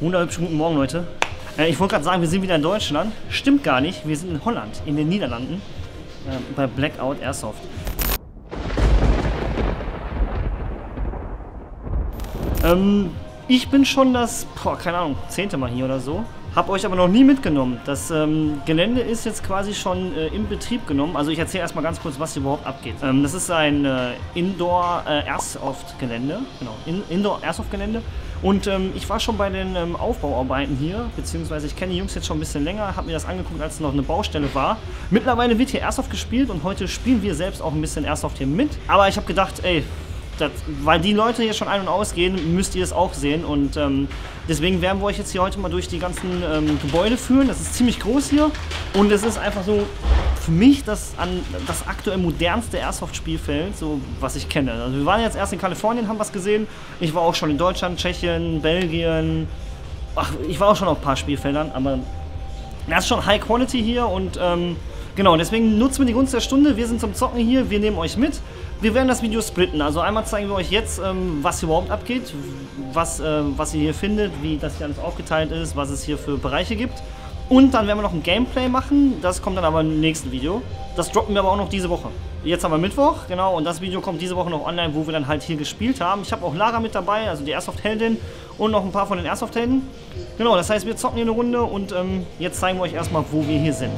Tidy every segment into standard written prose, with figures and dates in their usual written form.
Wunderhübschen guten Morgen, Leute. Ich wollte gerade sagen, wir sind wieder in Deutschland. Stimmt gar nicht, wir sind in Holland, in den Niederlanden. Bei Blackout Airsoft. Ich bin schon das, keine Ahnung, 10. Mal hier oder so. Hab euch aber noch nie mitgenommen. Das Gelände ist jetzt quasi schon in Betrieb genommen. Also ich erzähle erstmal ganz kurz, was hier überhaupt abgeht. Das ist ein Indoor Airsoft Gelände. Genau, Indoor Airsoft Gelände. Und ich war schon bei den Aufbauarbeiten hier, beziehungsweise ich kenne die Jungs jetzt schon ein bisschen länger, habe mir das angeguckt, als es noch eine Baustelle war. Mittlerweile wird hier Airsoft gespielt und heute spielen wir selbst auch ein bisschen Airsoft hier mit. Aber ich habe gedacht, ey, weil die Leute hier schon ein- und ausgehen, müsst ihr es auch sehen. Und deswegen werden wir euch jetzt hier heute mal durch die ganzen Gebäude führen. Das ist ziemlich groß hier und es ist einfach so für mich das aktuell modernste Airsoft-Spielfeld, so was ich kenne. Also wir waren jetzt erst in Kalifornien, haben was gesehen. Ich war auch schon in Deutschland, Tschechien, Belgien. Ach, ich war auch schon auf ein paar Spielfeldern, aber das ist schon High Quality hier und genau, deswegen nutzen wir die Gunst der Stunde. Wir sind zum Zocken hier, wir nehmen euch mit. Wir werden das Video splitten, also einmal zeigen wir euch jetzt, was hier überhaupt abgeht, was ihr hier findet, wie das hier alles aufgeteilt ist, was es hier für Bereiche gibt. Und dann werden wir noch ein Gameplay machen, das kommt dann aber im nächsten Video. Das droppen wir aber auch noch diese Woche. Jetzt haben wir Mittwoch, genau, und das Video kommt diese Woche noch online, wo wir dann halt hier gespielt haben. Ich habe auch Lara mit dabei, also die Airsoft-Heldin und noch ein paar von den Airsoft-Helden. Genau, das heißt, wir zocken hier eine Runde und jetzt zeigen wir euch erstmal, wo wir hier sind.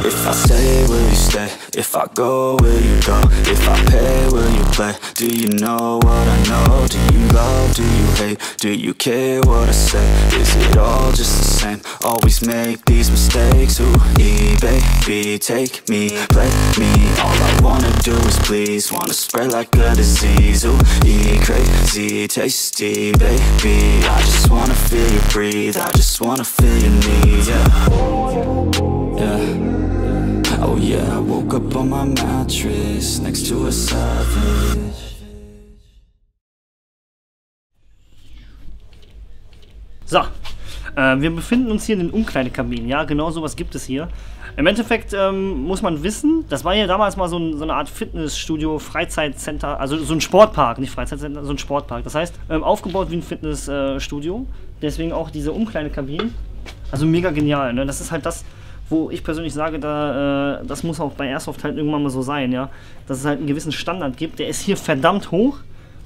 If I stay, will you stay? If I go, will you go? If I pay, will you play? Do you know what I know? Do you love, do you hate? Do you care what I say? Is it all just the same? Always make these mistakes. Ooh, baby, take me, play me. All I wanna do is please. Wanna spread like a disease. Ooh, crazy, tasty, baby. I just wanna feel you breathe. I just wanna feel your need, yeah. Yeah. Oh yeah, I woke up on my mattress next to a savage. So, wir befinden uns hier in den Umkleidekabinen. Ja, genau sowas gibt es hier. Im Endeffekt muss man wissen, das war hier damals mal so eine Art Fitnessstudio, Freizeitcenter, also so ein Sportpark, nicht Freizeitcenter, so ein Sportpark. Das heißt, aufgebaut wie ein Fitnessstudio. Deswegen auch diese Umkleidekabinen. Also mega genial, ne? Das ist halt das, wo ich persönlich sage, das muss auch bei Airsoft halt irgendwann mal so sein, ja, dass es halt einen gewissen Standard gibt, der ist hier verdammt hoch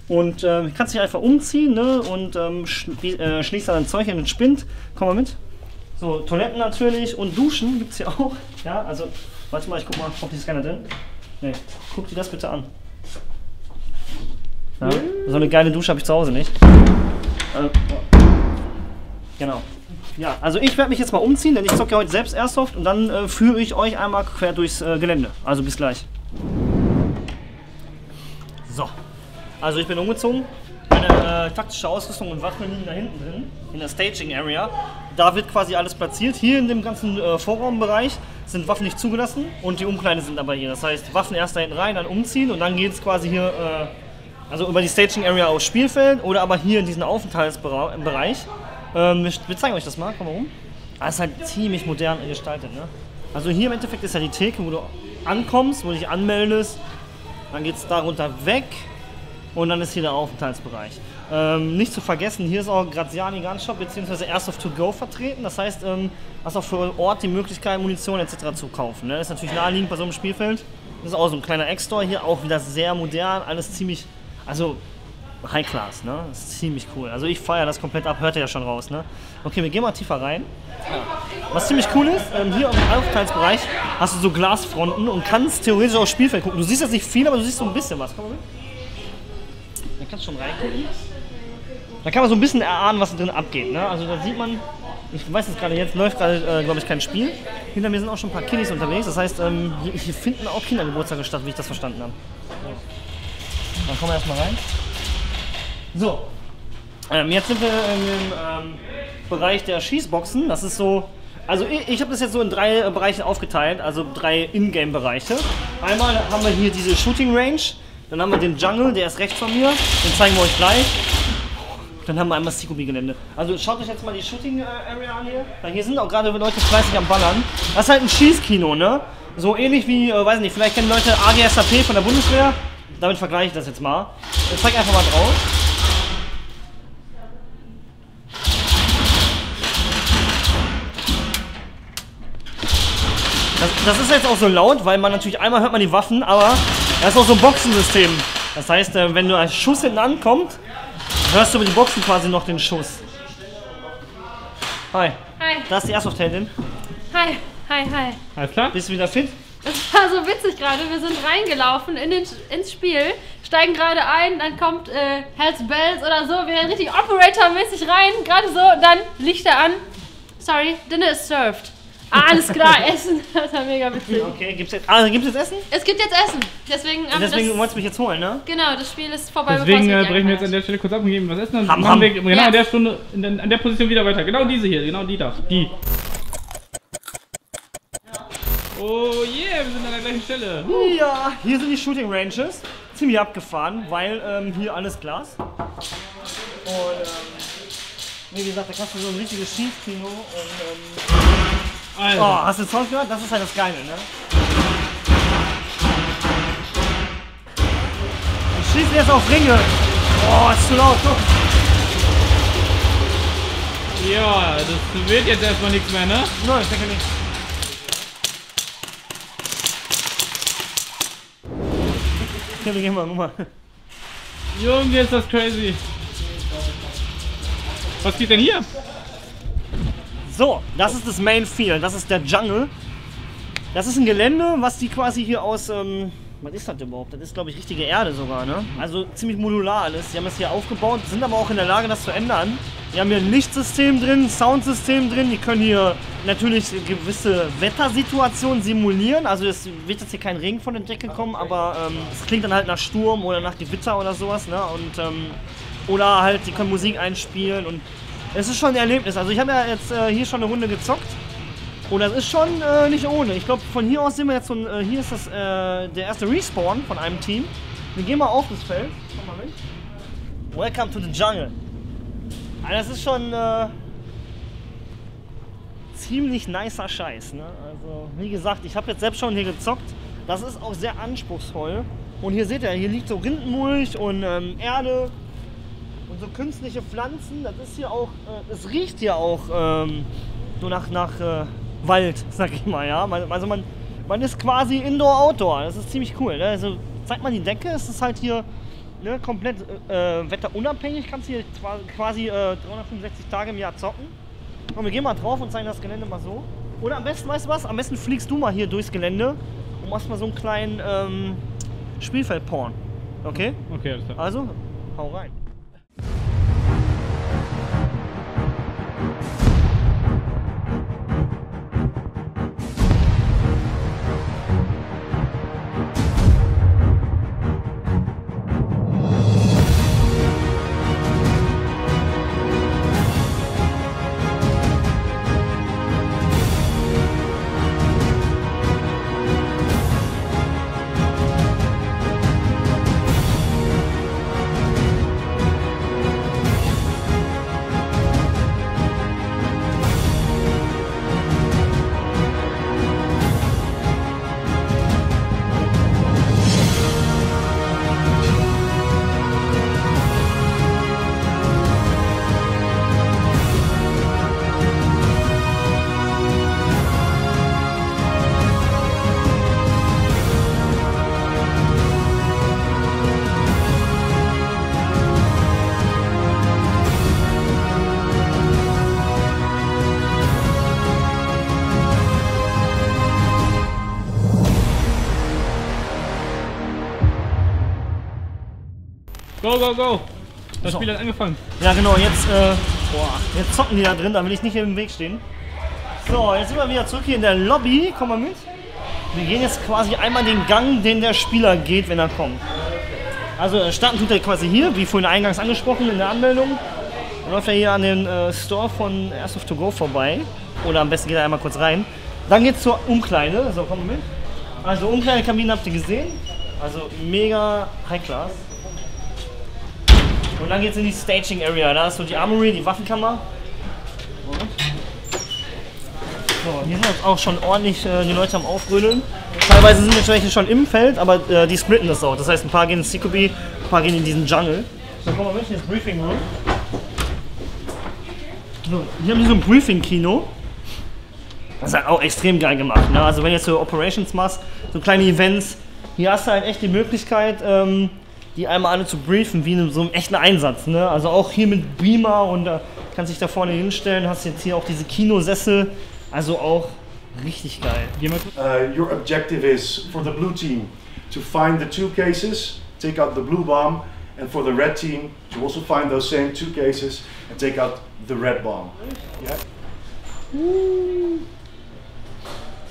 und kannst dich einfach umziehen, ne, und schließt dann dein Zeug in den Spind, komm mal mit. So, Toiletten natürlich und Duschen gibt es hier auch, ja, also, warte mal, ich guck mal, ob ist keiner drin. Ne, guck dir das bitte an. Ja, so eine geile Dusche habe ich zu Hause nicht. Genau. Ja, also ich werde mich jetzt mal umziehen, denn ich zocke ja heute selbst Airsoft und dann führe ich euch einmal quer durchs Gelände. Also bis gleich. So, also ich bin umgezogen. Meine taktische Ausrüstung und Waffen liegen da hinten drin, in der Staging Area. Da wird quasi alles platziert. Hier in dem ganzen Vorraumbereich sind Waffen nicht zugelassen und die Umkleide sind aber hier. Das heißt, Waffen erst da hinten rein, dann umziehen und dann geht es quasi hier, also über die Staging Area aufs Spielfeld oder aber hier in diesen Aufenthaltsbereich. Wir zeigen euch das mal, komm mal rum. Das ist halt ziemlich modern gestaltet, ne? Also hier im Endeffekt ist ja die Theke, wo du ankommst, wo du dich anmeldest. Dann geht es darunter weg und dann ist hier der Aufenthaltsbereich. Nicht zu vergessen, hier ist auch Graziani Gunshop bzw. Airsoft to go vertreten. Das heißt, hast auch vor Ort die Möglichkeit, Munition etc. zu kaufen, ne? Das ist natürlich naheliegend bei so einem Spielfeld. Das ist auch so ein kleiner X-Store hier, auch wieder sehr modern, alles ziemlich, also High Class, ne? Das ist ziemlich cool. Also ich feiere das komplett ab, hört ihr ja schon raus, ne? Okay, wir gehen mal tiefer rein. Was ziemlich cool ist, hier im Aufenthaltsbereich hast du so Glasfronten und kannst theoretisch aufs Spielfeld gucken. Du siehst jetzt nicht viel, aber du siehst so ein bisschen was. Komm mal mit. Da kannst du schon reingucken. Da kann man so ein bisschen erahnen, was drin abgeht, ne? Also da sieht man, ich weiß jetzt gerade, jetzt läuft gerade, glaube ich, kein Spiel. Hinter mir sind auch schon ein paar Kiddies unterwegs. Das heißt, hier finden auch Kindergeburtstage statt, wie ich das verstanden habe. Dann kommen wir erstmal rein. So, jetzt sind wir im Bereich der Schießboxen. Das ist so, also ich habe das jetzt so in 3 Bereiche aufgeteilt, also 3 Ingame-Bereiche. Einmal haben wir hier diese Shooting Range, dann haben wir den Jungle, der ist rechts von mir, den zeigen wir euch gleich. Dann haben wir einmal das CQB-Gelände. Also schaut euch jetzt mal die Shooting Area an hier. Hier sind auch gerade Leute fleißig am Ballern. Das ist halt ein Schießkino, ne? So ähnlich wie, weiß nicht, vielleicht kennen Leute AGSAP von der Bundeswehr. Damit vergleiche ich das jetzt mal. Ich zeig einfach mal drauf. das ist jetzt auch so laut, weil man natürlich einmal hört man die Waffen, aber das ist auch so ein Boxensystem. Das heißt, wenn du als Schuss hinten ankommt, hörst du über die Boxen quasi noch den Schuss. Hi. Hi. Da ist die Airsoft-Heldin. Hi. Hi, hi. Alles klar? Bist du wieder fit? Es war so witzig gerade. Wir sind reingelaufen ins Spiel, steigen gerade ein, dann kommt Hells Bells oder so. Wir sind richtig Operator-mäßig rein, gerade so, dann Lichter an. Sorry, dinner is served. Ah, alles klar, Essen. Das war mega witzig. Okay, gibt's jetzt Essen? Es gibt jetzt Essen. Deswegen Wolltest du mich jetzt holen, ne? Genau, das Spiel ist vorbei. Deswegen bevor es brechen wir jetzt an der Stelle kurz ab und geben was essen. Dann machen wir genau an der Stunde, an der Position wieder weiter. Genau diese hier, genau die da. Die. Oh yeah, wir sind an der gleichen Stelle. Ja, hier sind die Shooting Ranges. Ziemlich abgefahren, weil hier alles Glas. Und wie gesagt, da kannst du so ein richtiges Schießkino und Alter. oh, hast du den Sound gehört? Das ist halt das Geile, ne? Ich schieße jetzt auf Ringe. Oh, ist zu laut, guck. Ja, das wird jetzt erstmal nichts mehr, ne? Nein, ich denke nicht. Okay, wir gehen mal, guck mal. Junge, ist das crazy. Was geht denn hier? So, das ist das Main Field, das ist der Jungle. Das ist ein Gelände, was die quasi hier aus, was ist das überhaupt? Das ist, glaube ich, richtige Erde sogar, ne? Also ziemlich modular alles. Die haben das hier aufgebaut, sind aber auch in der Lage, das zu ändern. Die haben hier ein Lichtsystem drin, ein Soundsystem drin. Die können hier natürlich gewisse Wettersituationen simulieren. Also es wird jetzt hier kein Regen von der Decke kommen, aber es klingt dann halt nach Sturm oder nach Gewitter oder sowas, ne? Und, oder halt, die können Musik einspielen und es ist schon ein Erlebnis. Also ich habe ja jetzt hier schon eine Runde gezockt. Und das ist schon nicht ohne. Ich glaube, von hier aus sind wir jetzt so ein, hier ist das der erste Respawn von einem Team. Wir gehen mal auf das Feld. Komm mal mit. Welcome to the Jungle. Also das ist schon ziemlich nicer Scheiß. Ne? Also wie gesagt, ich habe jetzt selbst schon hier gezockt. Das ist auch sehr anspruchsvoll. Und hier seht ihr, hier liegt so Rindenmulch und Erde und so künstliche Pflanzen. Das ist hier auch, es riecht hier auch so nach Wald, sag ich mal, ja. Also man ist quasi Indoor-Outdoor, das ist ziemlich cool. Ne? Also zeigt man die Decke, es ist halt hier ne, komplett wetterunabhängig, kannst hier quasi 365 Tage im Jahr zocken. Und wir gehen mal drauf und zeigen das Gelände mal so. Oder am besten, weißt du was, am besten fliegst du mal hier durchs Gelände und machst mal so einen kleinen Spielfeld-Porn. Okay? Okay, alles klar. Also, hau rein. Go, go, go! Das So. Spiel hat angefangen. Ja genau, jetzt zocken die da drin, da will ich nicht im Weg stehen. So, jetzt sind wir wieder zurück hier in der Lobby. Komm mal mit. Wir gehen jetzt quasi einmal den Gang, den der Spieler geht, wenn er kommt. Also starten tut er quasi hier, wie vorhin eingangs angesprochen in der Anmeldung. Dann läuft er hier an den Store von Airsoft to Go vorbei. Oder am besten geht er einmal kurz rein. Dann geht's zur Umkleide. So, komm mal mit. Also Umkleidekabinen habt ihr gesehen. Also mega High Class. Und dann geht's in die Staging Area. Da ist so die Armory, die Waffenkammer. So, hier sind jetzt auch schon ordentlich die Leute am Aufrödeln. Teilweise sind jetzt welche schon im Feld, aber die splitten das auch. Das heißt, ein paar gehen ins CQB, ein paar gehen in diesen Jungle. So, komm mal mit, hier ist Briefing Room. So, hier haben die so ein Briefing-Kino. Das ist halt auch extrem geil gemacht. Ne? Also wenn du jetzt so Operations machst, so kleine Events, hier hast du halt echt die Möglichkeit, die einmal alle zu briefen, wie in so einem echten Einsatz. Ne? Also auch hier mit Beamer und kannst dich da vorne hinstellen, hast jetzt hier auch diese Kinosessel, also auch richtig geil. Your objective is for the blue team to find the 2 cases, take out the blue bomb, and for the red team to also find those same 2 cases and take out the red bomb. Yeah?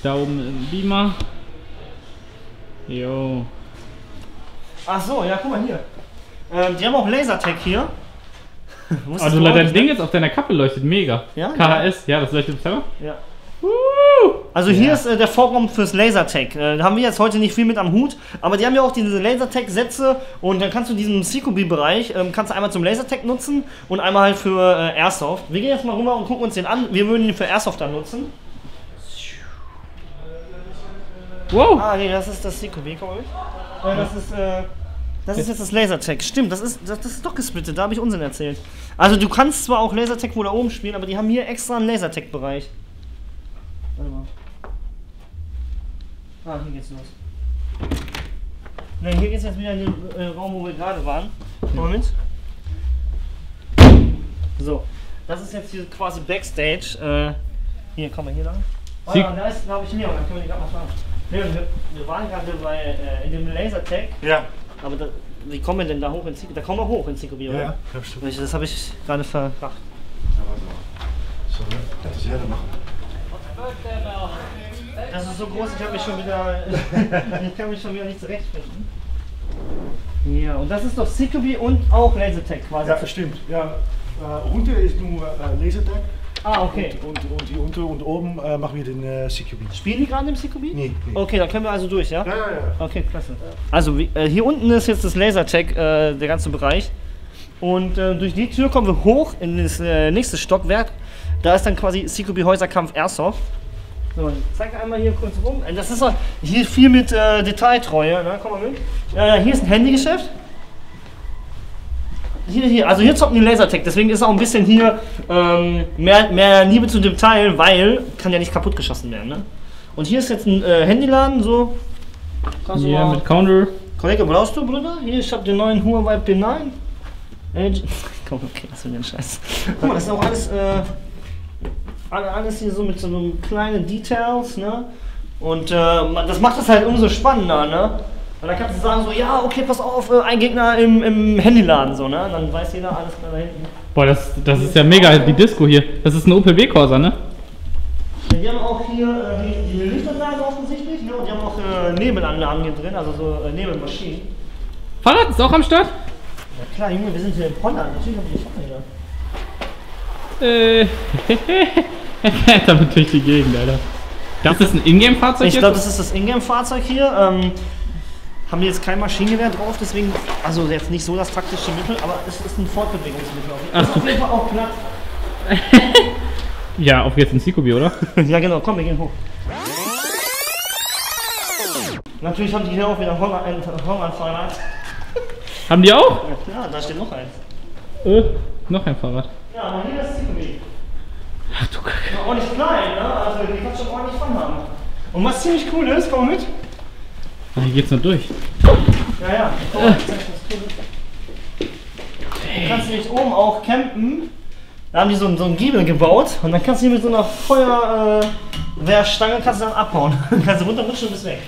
Da oben ein Beamer. Jo. Ach so, ja, guck mal hier. Die haben auch Lasertag hier. Also dein Ding jetzt auf deiner Kappe leuchtet mega. Ja? KHS, ja, das leuchtet selber. Ja. Also hier ist der Vorraum fürs Lasertag. Da haben wir jetzt heute nicht viel mit am Hut, aber die haben ja auch diese Lasertag-Sätze und dann kannst du diesen CQB-Bereich kannst du einmal zum Lasertag nutzen und einmal halt für Airsoft. Wir gehen jetzt mal rüber und gucken uns den an. Wir würden ihn für Airsoft dann nutzen. Wow! Ah, nee, das ist das CQB, glaube ich. Das ist jetzt das Lasertag. Stimmt, das ist doch gesplittet, da habe ich Unsinn erzählt. Also du kannst zwar auch Lasertag wohl da oben spielen, aber die haben hier extra einen Lasertag-Bereich. Warte mal. Ah, hier geht's los. Ne, hier geht's jetzt wieder in den Raum, wo wir gerade waren. Moment. So, das ist jetzt hier quasi Backstage. Hier, kommen wir hier lang. Oh, ja, da ist, glaube ich, Leon, dann können wir die gerade mal fahren. Leon, wir waren gerade in dem Lasertag. Ja. Aber wie kommen wir denn da hoch in CQB? Da kommen wir hoch in CQB, oder? Ja, stimmt. Das habe ich gerade verbracht. Ja, warte mal. So, das ist ja der machen. Das ist so groß, ich kann mich schon wieder nicht zurechtfinden. Ja, und das ist doch CQB und auch Lasertag quasi. Ja, stimmt. Ja, unten ist nur Lasertag. Ah, okay. Und hier unten und oben machen wir den CQB. Spielen die gerade im CQB? Nee. Okay, dann können wir also durch, ja? Ja. Okay, klasse. Also hier unten ist jetzt das Lasertag, der ganze Bereich. Und durch die Tür kommen wir hoch in das nächste Stockwerk. Da ist dann quasi CQB Häuserkampf Airsoft. So, ich zeig einmal hier kurz rum. Das ist hier viel mit Detailtreue. Ne? Komm mal mit. Hier ist ein Handygeschäft. Hier. Also hier zocken die Lasertag. Deswegen ist auch ein bisschen hier mehr Liebe zu dem Teil, weil kann ja nicht kaputt geschossen werden. Ne? Und hier ist jetzt ein Handyladen. So. Ja, mit Counter. Kollege, brauchst du, Bruder? Hier, ich hab den neuen Huawei P9. Komm, okay, das ist ein Scheiß. Guck mal, das ist auch alles hier so mit so kleinen Details, ne? Und das macht das halt umso spannender, ne? Und dann kannst du sagen so, ja, okay, pass auf, ein Gegner im Handyladen, so, ne? Dann weiß jeder, alles klar da hinten. Boah, das ist ja mega, die Disco hier. Das ist eine Opel Corsa, ne? Ja, die haben auch hier die Lichtanlage offensichtlich, ne? Und die haben auch Nebelanlagen hier drin, also so Nebelmaschinen. Fahrrad ist auch am Start? Ja klar, Junge, wir sind hier in Holland, natürlich haben die Fahrräder. Damit durch die Gegend, Alter. Das ist ein Ingame-Fahrzeug? Ich glaube, das ist das Ingame-Fahrzeug hier. Haben wir jetzt kein Maschinengewehr drauf, deswegen, also jetzt nicht so das taktische Mittel, aber es ist ein Fortbewegungsmittel. Das ist auf jeden Fall auch platt. Ja, auf jetzt ein CQB, oder? Ja genau, komm, wir gehen hoch. Natürlich haben die hier auch wieder ein Holland-Fahrrad. Haben die auch? Ja klar, da steht noch eins. Noch ein Fahrrad. Ja, aber hier ist CQB. Ach du Kacke. Ja, auch nicht klein, ne? Also die kannst schon ordentlich Fun haben. Und was ziemlich cool ist, komm mal mit. Ach, hier geht's nur durch. Ja, komm, ich zeig das cool. Du kannst nämlich oben auch campen. Da haben die so einen Giebel gebaut und dann kannst du hier mit so einer Feuerwehrstange kannst du dann abhauen. Kannst du runterrutschen und bist weg.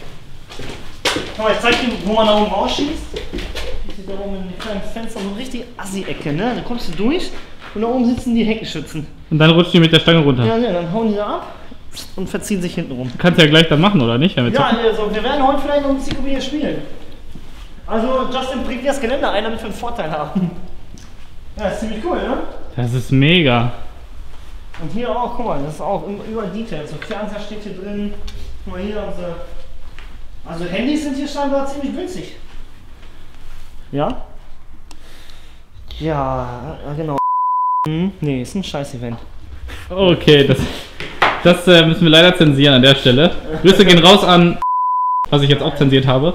Guck mal, ich zeig dir, wo man da oben rausschießt. Ich sehe da oben in den kleinen Fenster so eine richtig Assi-Ecke, ne? Da kommst du durch und da oben sitzen die Heckenschützen. Und dann rutschen die mit der Stange runter. Ja, dann hauen die da ab und verziehen sich hinten rum. Kannst du ja gleich dann machen, oder nicht? Ja, also wir werden heute vielleicht noch ein CQB hier spielen. Also Justin bringt dir das Gelände ein, damit wir einen Vorteil haben. Ja, ist ziemlich cool, ne? Das ist mega. Und hier auch, guck mal, das ist auch über Details. So Fernseher steht hier drin. Guck mal, hier haben sie. Also Handys sind hier scheinbar ziemlich günstig. Ja? Ja, genau. Nee, ist ein Scheiß-Event. Okay, das müssen wir leider zensieren an der Stelle. Grüße gehen raus an, was ich jetzt auch zensiert habe.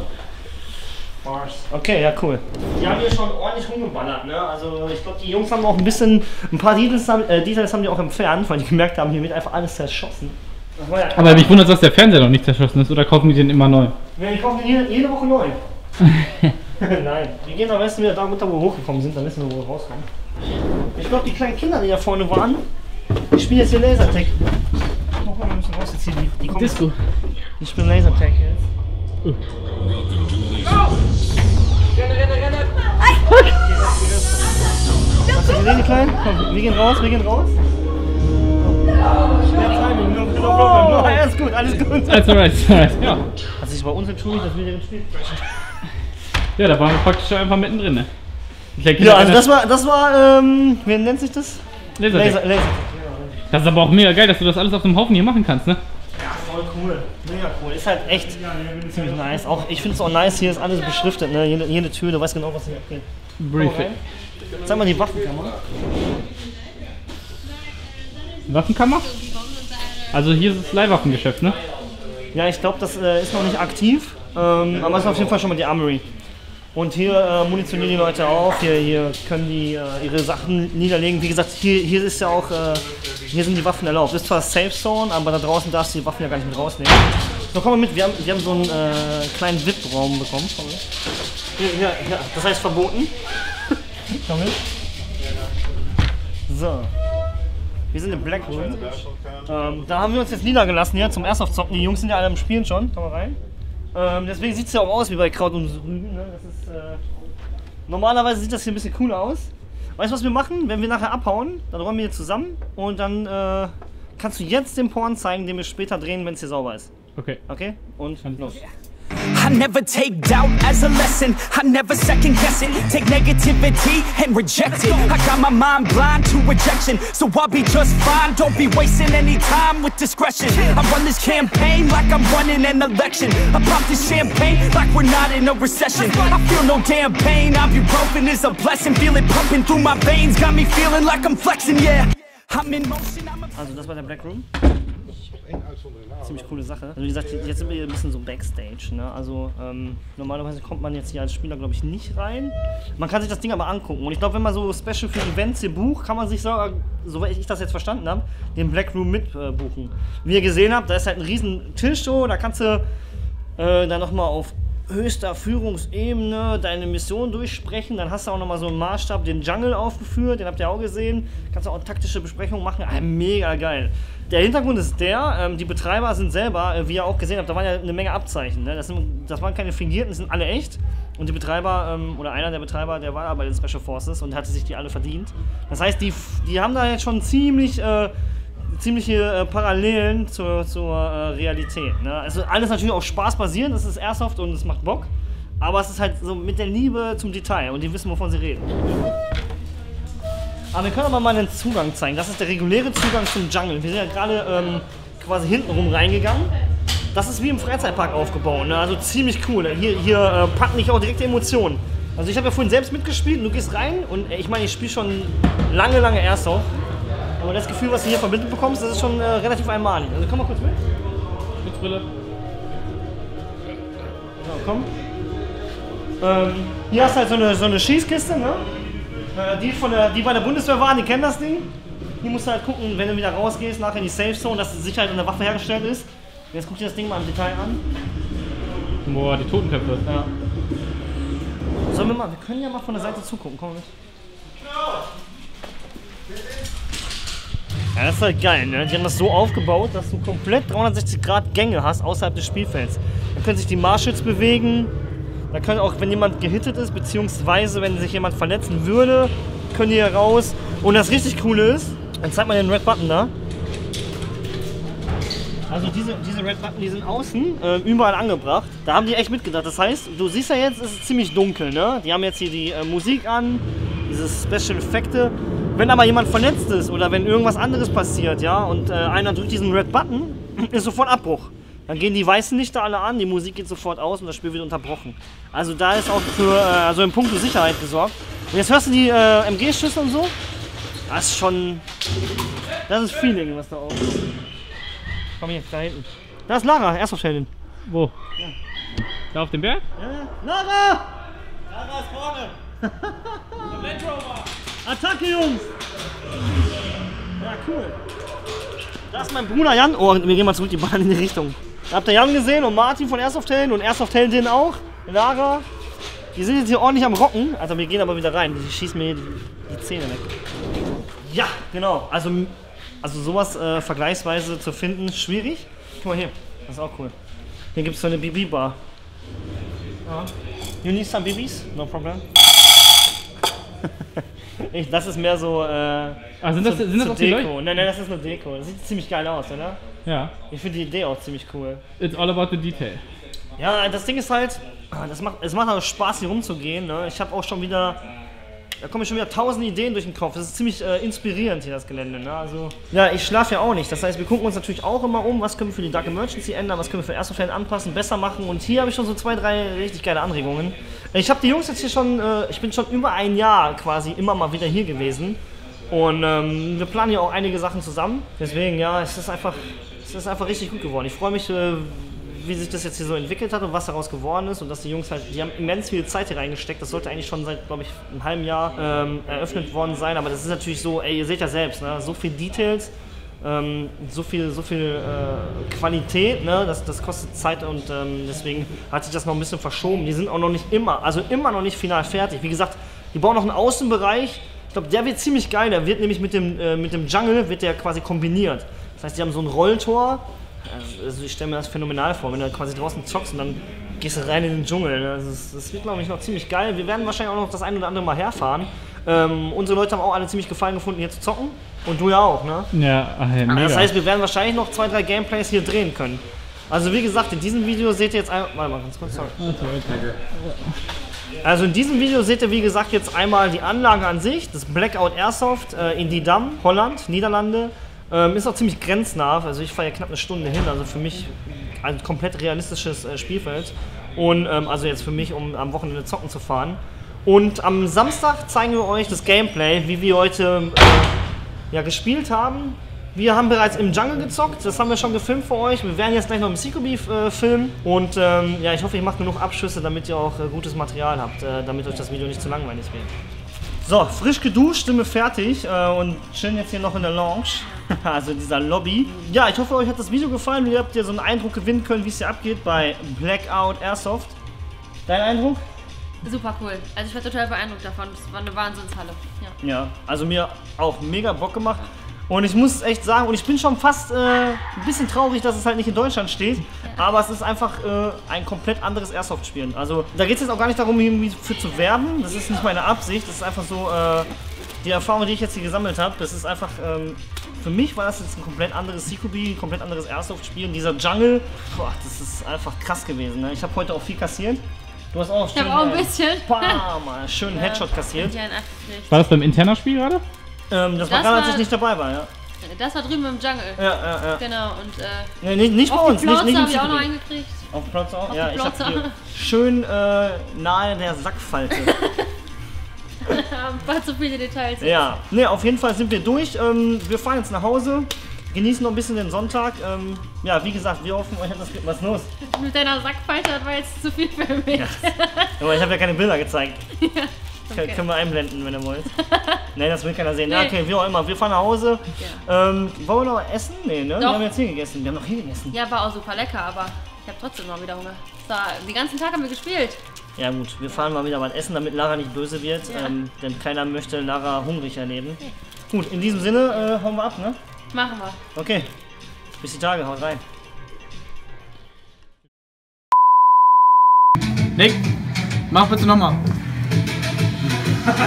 Okay, ja cool. Die haben hier schon ordentlich rumgeballert, ne? Also ich glaube, die Jungs haben auch ein paar Details haben die auch entfernt, weil die gemerkt haben, hier wird einfach alles zerschossen. Aber mich wundert, dass der Fernseher noch nicht zerschossen ist, oder kaufen die den immer neu? Ja, die kaufen jede Woche neu. Nein, wir gehen am besten wieder da runter, wo wir hochgekommen sind, dann wissen wir, wo wir rauskommen. Ich glaube, die kleinen Kinder, die da vorne waren, die spielen jetzt hier Lasertag. Guck mal, wir müssen raus jetzt hier. Die kommen Disco. Die spielen Lasertag jetzt. Hast du gesehen, die Kleinen? Komm, wir gehen raus, wir gehen raus. No, alles gut, alles gut. That's alright, ja. Hat sich bei uns entschuldigt, dass wir hier Spiel sprechen. Ja, da waren wir praktisch einfach mittendrin, ne? Ja, also das war, wie nennt sich das? Lasertag. Das ist aber auch mega geil, dass du das alles auf dem Haufen hier machen kannst, ne? Ja, voll cool. Mega cool. Ist halt echt ziemlich nice. Auch, ich finde es auch nice, hier ist alles beschriftet, ne? Jede Tür, du weißt genau, was hier abgeht. Briefing. Zeig mal die Waffenkammer. Waffenkammer? Also hier ist das Leihwaffengeschäft, ne? Ja, ich glaube, das ist noch nicht aktiv, aber es ist auf jeden Fall schon mal die Armory. Und hier munitionieren die Leute auf, hier können die ihre Sachen niederlegen. Wie gesagt, hier ist ja auch, hier sind die Waffen erlaubt. Das ist zwar Safe Zone, aber da draußen darfst du die Waffen ja gar nicht mit rausnehmen. So, komm mal mit, wir haben so einen kleinen VIP-Raum bekommen. Komm mit. Hier, das heißt verboten. Komm mit. So. Wir sind im Black Room. Da haben wir uns jetzt niedergelassen hier zum Airsoft-Zocken. Die Jungs sind ja alle am Spielen schon. Komm mal rein. Deswegen sieht es ja auch aus wie bei Kraut und Rüben. Ne? Das ist, normalerweise sieht das hier ein bisschen cooler aus. Weißt du, was wir machen? Wenn wir nachher abhauen, dann räumen wir hier zusammen und dann kannst du jetzt den Porn zeigen, den wir später drehen, wenn es hier sauber ist. Okay. Okay? Und los. I never take doubt as a lesson. I never second guess it. Take negativity and reject it. I got my mind blind to rejection, so I'll be just fine. Don't be wasting any time with discretion. I run this campaign like I'm running an election. I pop this champagne like we're not in a recession. I feel no damn pain. Ibuprofen is a blessing. Feel it pumping through my veins. Got me feeling like I'm flexing, yeah. I'm in motion. Also das war der Black Room. Ziemlich coole Sache. Also wie gesagt, jetzt sind wir hier ein bisschen so Backstage, ne? Also normalerweise kommt man jetzt hier als Spieler, glaube ich, nicht rein. Man kann sich das Ding aber angucken. Und ich glaube, wenn man so Special für Events hier bucht, kann man sich so, soweit ich das jetzt verstanden habe, den Black Room mitbuchen. Wie ihr gesehen habt, da ist halt ein riesen Tisch so, da kannst du dann nochmal auf höchster Führungsebene deine Mission durchsprechen. Dann hast du auch nochmal so einen Maßstab, den Jungle aufgeführt, den habt ihr auch gesehen. Kannst du auch taktische Besprechungen machen. Mega geil. Der Hintergrund ist der, die Betreiber sind selber, wie ihr auch gesehen habt, da waren ja eine Menge Abzeichen. Ne? Das waren keine fingierten, das sind alle echt. Und die Betreiber, oder einer der Betreiber, der war bei den Special Forces und hatte sich die alle verdient. Das heißt, die haben da jetzt schon ziemliche Parallelen zur Realität. Ne? Also alles natürlich auch Spaß basierend, das ist Airsoft und es macht Bock. Aber es ist halt so mit der Liebe zum Detail und die wissen, wovon sie reden. Aber wir können aber mal einen Zugang zeigen. Das ist der reguläre Zugang zum Jungle. Wir sind ja gerade quasi hintenrum reingegangen. Das ist wie im Freizeitpark aufgebaut. Ne? Also ziemlich cool. Hier packen dich auch direkt Emotionen. Also ich habe ja vorhin selbst mitgespielt und du gehst rein und ich meine, ich spiele schon lange Airsoft. Aber das Gefühl, was du hier vermittelt bekommst, das ist schon relativ einmalig. Also komm mal kurz mit. Mit Brille. So, komm. Hier hast du halt so eine Schießkiste, ne? Die bei der Bundeswehr waren, die kennen das Ding. Hier musst du halt gucken, wenn du wieder rausgehst, nachher in die Safe Zone, dass die Sicherheit an der Waffe hergestellt ist. Jetzt guck dir das Ding mal im Detail an. Boah, die Totenköpfe. Ja. Sollen wir können ja mal von der Seite zugucken, komm mit. Ja, das ist halt geil, ne? Die haben das so aufgebaut, dass du komplett 360 Grad Gänge hast außerhalb des Spielfelds. Da können sich die Marshals bewegen. Da können auch, wenn jemand gehittet ist, beziehungsweise wenn sich jemand verletzen würde, können die hier raus. Und das richtig Coole ist, dann zeigt man den Red Button da. Also diese Red Button, die sind außen überall angebracht. Da haben die echt mitgedacht. Das heißt, du siehst ja jetzt, es ist ziemlich dunkel, ne? Die haben jetzt hier die Musik an, diese Special Effekte. Wenn aber jemand verletzt ist oder wenn irgendwas anderes passiert, ja, und einer drückt diesen Red Button, ist sofort Abbruch. Dann gehen die weißen Lichter alle an, die Musik geht sofort aus und das Spiel wird unterbrochen. Also da ist auch für also im Punkt Sicherheit gesorgt. Und jetzt hörst du die MG-Schüsse und so. Das ist schon... Das ist Feeling, was da aufkommt. Komm hier, da hinten. Da ist Lara, Airsoft-Heldin. Wo? Ja. Da auf dem Berg? Ja. Lara! Lara ist vorne! Land Rover! Attacke, Jungs! Ja, cool. Da ist mein Bruder Jan. Oh, wir gehen mal zurück, die Bahn in die Richtung. Da habt ihr Jan gesehen und Martin von Airsoft-Helden und Airsoft-Helden auch. Lara. Die sind jetzt hier ordentlich am Rocken. Also wir gehen aber wieder rein. Die schießen mir die Zähne weg. Ja, genau. Also sowas vergleichsweise zu finden, schwierig. Guck mal hier. Das ist auch cool. Hier gibt es so eine BB-Bar. Ja. You need some BBs? No problem. Das ist mehr so. Sind das auch die Deko. Leute? Nein, das ist nur Deko. Das sieht ziemlich geil aus, oder? Ja. Ich finde die Idee auch ziemlich cool. It's all about the detail. Ja, das Ding ist halt, es macht auch Spaß hier rumzugehen. Ne? Ich habe auch schon wieder, da kommen mir schon wieder 1000 Ideen durch den Kopf. Das ist ziemlich inspirierend hier, das Gelände. Ne? Also, ja, ich schlafe ja auch nicht. Das heißt, wir gucken uns natürlich auch immer um, was können wir für die Dark Emergency ändern, was können wir für Airsoft-Helden anpassen, besser machen. Und hier habe ich schon so 2, 3 richtig geile Anregungen. Ich habe die Jungs jetzt hier schon, ich bin schon über ein Jahr quasi immer mal wieder hier gewesen. Und wir planen hier auch einige Sachen zusammen. Deswegen, ja, es ist einfach richtig gut geworden. Ich freue mich, wie sich das jetzt hier so entwickelt hat und was daraus geworden ist und dass die Jungs halt, die haben immens viel Zeit hier reingesteckt. Das sollte eigentlich schon seit, glaube ich, einem halben Jahr eröffnet worden sein, aber das ist natürlich so, ey, ihr seht ja selbst, ne? So viel Details, so viel Qualität, ne? Das kostet Zeit und deswegen hat sich das noch ein bisschen verschoben. Die sind auch noch nicht immer noch nicht final fertig. Wie gesagt, die bauen noch einen Außenbereich. Ich glaube, der wird ziemlich geil. Der wird nämlich mit dem Jungle wird der quasi kombiniert. Das heißt, die haben so ein Rolltor. Also ich stelle mir das phänomenal vor, wenn du quasi draußen zockst und dann gehst du rein in den Dschungel. Ne? Das wird, glaube ich, noch ziemlich geil. Wir werden wahrscheinlich auch noch das ein oder andere Mal herfahren. Unsere Leute haben auch alle ziemlich Gefallen gefunden, hier zu zocken. Und du ja auch, ne? Ja, mega. Das heißt, wir werden wahrscheinlich noch 2, 3 Gameplays hier drehen können. Also wie gesagt, in diesem Video seht ihr jetzt einmal... Warte mal, ganz kurz, sorry. Also in diesem Video seht ihr, wie gesagt, jetzt einmal die Anlage an sich, das Blackout Airsoft in Didam, Holland, Niederlande. Ist auch ziemlich grenznah, also ich fahre ja knapp eine Stunde hin, also für mich ein komplett realistisches Spielfeld. Und also jetzt für mich, um am Wochenende zocken zu fahren. Und am Samstag zeigen wir euch das Gameplay, wie wir heute gespielt haben. Wir haben bereits im Jungle gezockt, das haben wir schon gefilmt für euch. Wir werden jetzt gleich noch im CQB filmen. Und ja, ich hoffe, ihr macht genug Abschüsse, damit ihr auch gutes Material habt, damit euch das Video nicht zu langweilig wird. So, frisch geduscht, Stimme fertig und chillen jetzt hier noch in der Lounge, also in dieser Lobby. Ja, ich hoffe, euch hat das Video gefallen. Ihr habt hier so einen Eindruck gewinnen können, wie es hier abgeht bei Blackout Airsoft. Dein Eindruck? Super cool. Also ich war total beeindruckt davon. Das war eine Wahnsinnshalle. Ja, also mir auch mega Bock gemacht. Und ich muss echt sagen, und ich bin schon fast ein bisschen traurig, dass es halt nicht in Deutschland steht, aber es ist einfach ein komplett anderes Airsoft-Spielen. Also da geht es jetzt auch gar nicht darum, irgendwie für zu werben, das ist nicht meine Absicht, das ist einfach so die Erfahrung, die ich jetzt hier gesammelt habe. Das ist einfach, für mich war das jetzt ein komplett anderes CQB, ein komplett anderes Airsoft-Spielen. Dieser Jungle, boah, das ist einfach krass gewesen. Ne? Ich habe heute auch viel kassiert. Du hast auch ich habe auch ein bisschen. Mal schönen Headshot kassiert. War das beim Interner-Spiel gerade? Das war gerade, als ich nicht dabei war, ja. Das war drüben im Jungle. Ja. Genau, und nicht bei uns, nicht habe ich auch noch eingekriegt. Auf dem Plotz auch? Auf Ja, die ich habe Plotze. hier schön nahe der Sackfalte. War zu viele Details. Ja, ne, auf jeden Fall sind wir durch. Wir fahren jetzt nach Hause, genießen noch ein bisschen den Sonntag. Ja, wie gesagt, wir hoffen, euch hat das... Was ist los? Mit deiner Sackfalte, das war jetzt zu viel für mich. Ja. Aber ich habe ja keine Bilder gezeigt. Ja. Okay. Können wir einblenden, wenn ihr wollt. Nein, das will keiner sehen. Nee. Ja, okay, wie auch immer. Wir fahren nach Hause. Ja. Wollen wir noch essen? Nee, ne? Doch. Wir haben jetzt hier gegessen. Wir haben noch hier gegessen. Ja, war auch super lecker, aber ich habe trotzdem mal wieder Hunger. Den ganzen Tag haben wir gespielt. Ja gut, wir fahren mal wieder was essen, damit Lara nicht böse wird. Ja. Denn keiner möchte Lara hungrig erleben. Okay. Gut, in diesem Sinne hauen wir ab, ne? Machen wir. Okay. Bis die Tage, haut rein. Nick, mach bitte nochmal. Kannst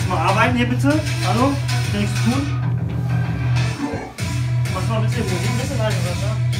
du mal arbeiten hier bitte? Hallo? Ist nichts zu tun? Mach mal bitte Musik ein bisschen leiser, ne?